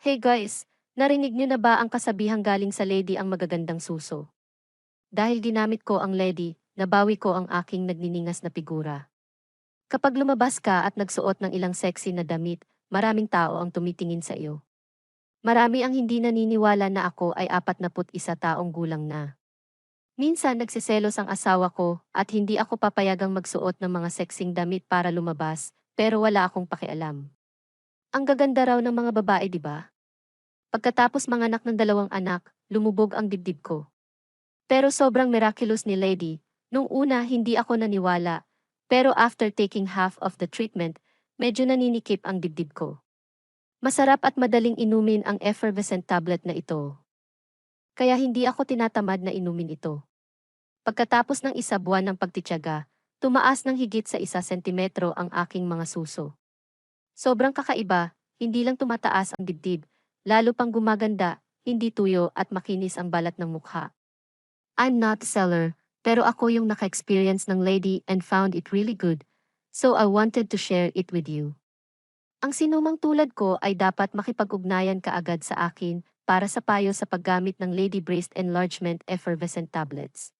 Hey guys, narinig niyo na ba ang kasabihang galing sa lady ang magagandang suso? Dahil ginamit ko ang lady, nabawi ko ang aking nagniningas na figura. Kapag lumabas ka at nagsuot ng ilang sexy na damit, maraming tao ang tumitingin sa iyo. Marami ang hindi naniniwala na ako ay 41 taong gulang na. Minsan nagsiselos ang asawa ko at hindi ako papayagang magsuot ng mga sexing damit para lumabas, pero wala akong pakialam. Ang gaganda raw ng mga babae, di ba? Pagkatapos manganak ng 2 anak, lumubog ang dibdib ko. Pero sobrang miraculous ni Lady. Nung una hindi ako naniwala, pero after taking half of the treatment, medyo naninikip ang dibdib ko. Masarap at madaling inumin ang effervescent tablet na ito. Kaya hindi ako tinatamad na inumin ito. Pagkatapos ng 1 buwan ng pagtitiyaga, tumaas ng higit sa 1 sentimetro ang aking mga suso. Sobrang kakaiba, hindi lang tumataas ang dibdib, lalo pang gumaganda, hindi tuyo at makinis ang balat ng mukha. I'm not a seller, pero ako yung naka-experience ng lady and found it really good, so I wanted to share it with you. Ang sinumang tulad ko ay dapat makipag-ugnayan kaagad sa akin para sa payo sa paggamit ng Lady Breast Enlargement Effervescent Tablets.